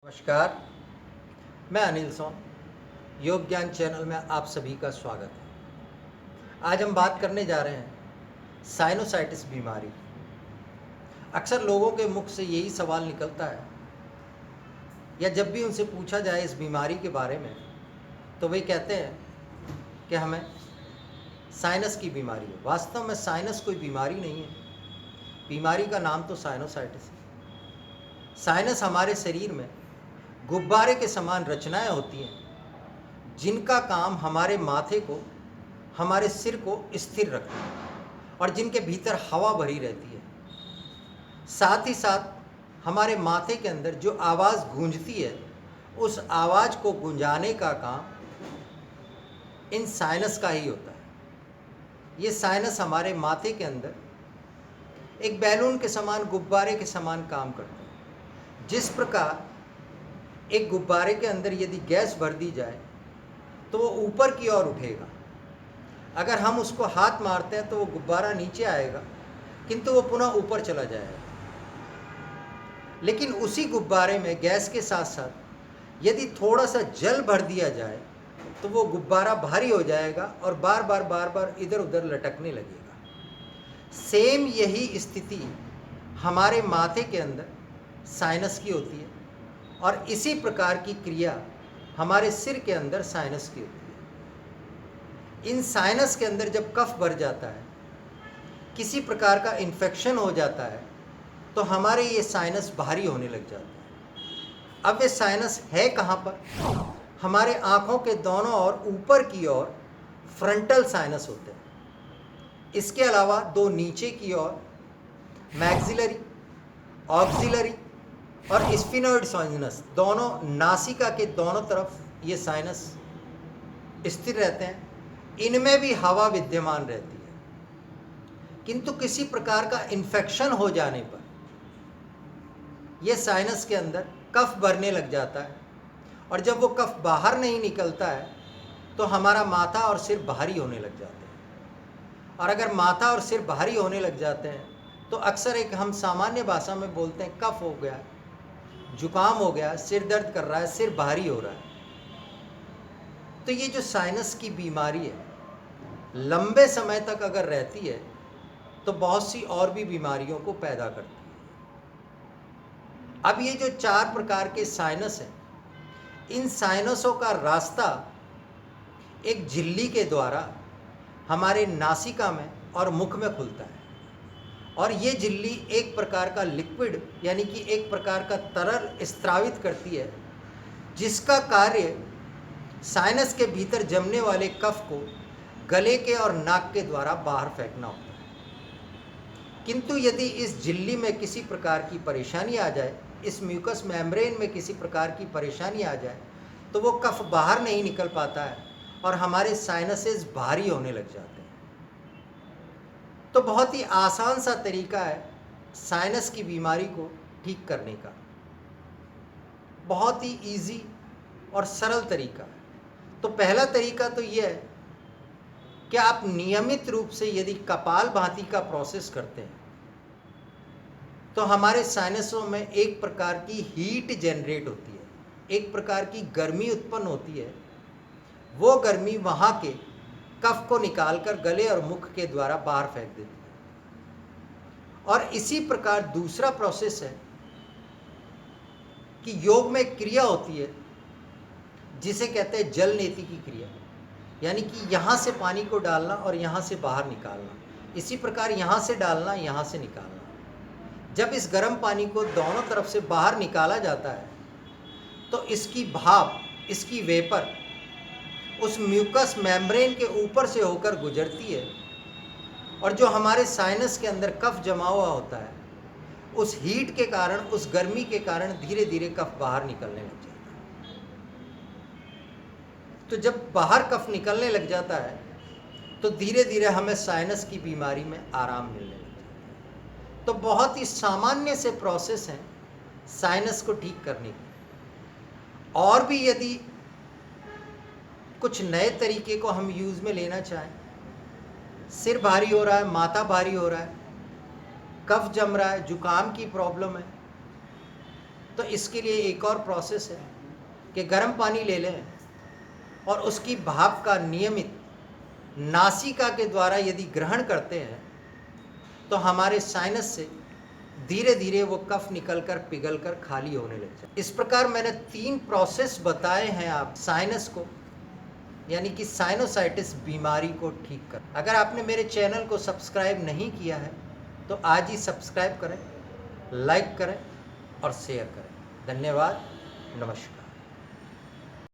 नमस्कार, मैं अनिल सोन। योग ज्ञान चैनल में आप सभी का स्वागत है। आज हम बात करने जा रहे हैं साइनोसाइटिस बीमारी। अक्सर लोगों के मुख से यही सवाल निकलता है, या जब भी उनसे पूछा जाए इस बीमारी के बारे में तो वे कहते हैं कि हमें साइनस की बीमारी है। वास्तव में साइनस कोई बीमारी नहीं है, बीमारी का नाम तो साइनोसाइटिस है। साइनस हमारे शरीर में गुब्बारे के समान रचनाएं होती हैं जिनका काम हमारे माथे को, हमारे सिर को स्थिर रखना है और जिनके भीतर हवा भरी रहती है। साथ ही साथ हमारे माथे के अंदर जो आवाज़ गूंजती है, उस आवाज़ को गुंजाने का काम इन साइनस का ही होता है। ये साइनस हमारे माथे के अंदर एक बैलून के समान, गुब्बारे के समान काम करते हैं। जिस प्रकार एक गुब्बारे के अंदर यदि गैस भर दी जाए तो वो ऊपर की ओर उठेगा। अगर हम उसको हाथ मारते हैं तो वो गुब्बारा नीचे आएगा, किंतु वो पुनः ऊपर चला जाएगा। लेकिन उसी गुब्बारे में गैस के साथ साथ यदि थोड़ा सा जल भर दिया जाए तो वो गुब्बारा भारी हो जाएगा और बार बार इधर उधर लटकने लगेगा। सेम यही स्थिति हमारे माथे के अंदर साइनस की होती है और इसी प्रकार की क्रिया हमारे सिर के अंदर साइनस की होती है। इन साइनस के अंदर जब कफ भर जाता है, किसी प्रकार का इन्फेक्शन हो जाता है, तो हमारे ये साइनस भारी होने लग जाते हैं। अब ये साइनस है कहाँ पर? हमारे आँखों के दोनों ओर ऊपर की ओर फ्रंटल साइनस होते हैं। इसके अलावा दो नीचे की ओर मैक्सिलरी, ऑक्सिलरी और स्फिनोइड साइनस, दोनों नासिका के दोनों तरफ ये साइनस स्थिर रहते हैं। इनमें भी हवा विद्यमान रहती है, किंतु किसी प्रकार का इन्फेक्शन हो जाने पर यह साइनस के अंदर कफ भरने लग जाता है और जब वो कफ बाहर नहीं निकलता है तो हमारा माथा और सिर भारी होने लग जाते हैं। और अगर माथा और सिर भारी होने लग जाते हैं तो अक्सर एक हम सामान्य भाषा में बोलते हैं कफ हो गया, जुकाम हो गया, सिर दर्द कर रहा है, सिर भारी हो रहा है। तो ये जो साइनस की बीमारी है, लंबे समय तक अगर रहती है तो बहुत सी और भी बीमारियों को पैदा करती है। अब ये जो 4 प्रकार के साइनस हैं, इन साइनसों का रास्ता एक झिल्ली के द्वारा हमारे नासिका में और मुख में खुलता है और ये झिल्ली एक प्रकार का लिक्विड, यानी कि एक प्रकार का तरल स्त्रावित करती है, जिसका कार्य साइनस के भीतर जमने वाले कफ को गले के और नाक के द्वारा बाहर फेंकना होता है। किंतु यदि इस झिल्ली में किसी प्रकार की परेशानी आ जाए, इस म्यूकस मेम्ब्रेन में किसी प्रकार की परेशानी आ जाए, तो वो कफ बाहर नहीं निकल पाता है और हमारे साइनसेस भारी होने लग जाते हैं। तो बहुत ही आसान सा तरीका है साइनस की बीमारी को ठीक करने का, बहुत ही इजी और सरल तरीका है। तो पहला तरीका तो ये है कि आप नियमित रूप से यदि कपालभाति का प्रोसेस करते हैं तो हमारे साइनसों में एक प्रकार की हीट जनरेट होती है, एक प्रकार की गर्मी उत्पन्न होती है। वो गर्मी वहाँ के कफ को निकालकर गले और मुख के द्वारा बाहर फेंक देती है। और इसी प्रकार दूसरा प्रोसेस है कि योग में क्रिया होती है जिसे कहते हैं जल नेति की क्रिया, यानी कि यहाँ से पानी को डालना और यहाँ से बाहर निकालना। इसी प्रकार यहाँ से डालना, यहाँ से निकालना। जब इस गर्म पानी को दोनों तरफ से बाहर निकाला जाता है तो इसकी भाप, इसकी वेपर उस म्यूकस मेम्ब्रेन के ऊपर से होकर गुजरती है और जो हमारे साइनस के अंदर कफ जमा हुआ होता है, उस हीट के कारण, उस गर्मी के कारण धीरे धीरे कफ बाहर निकलने लग जाता है। तो जब बाहर कफ निकलने लग जाता है तो धीरे धीरे हमें साइनस की बीमारी में आराम मिलने लग जाता है। तो बहुत ही सामान्य से प्रोसेस हैं साइनस को ठीक करने की। और भी यदि कुछ नए तरीके को हम यूज़ में लेना चाहें, सिर भारी हो रहा है, माथा भारी हो रहा है, कफ जम रहा है, जुकाम की प्रॉब्लम है, तो इसके लिए एक और प्रोसेस है कि गर्म पानी ले लें और उसकी भाप का नियमित नासिका के द्वारा यदि ग्रहण करते हैं तो हमारे साइनस से धीरे धीरे वो कफ निकलकर पिघलकर खाली होने लग जाए। इस प्रकार मैंने 3 प्रोसेस बताए हैं आप साइनस को, यानी कि साइनोसाइटिस बीमारी को ठीक कर। अगर आपने मेरे चैनल को सब्सक्राइब नहीं किया है तो आज ही सब्सक्राइब करें, लाइक करें और शेयर करें। धन्यवाद, नमस्कार।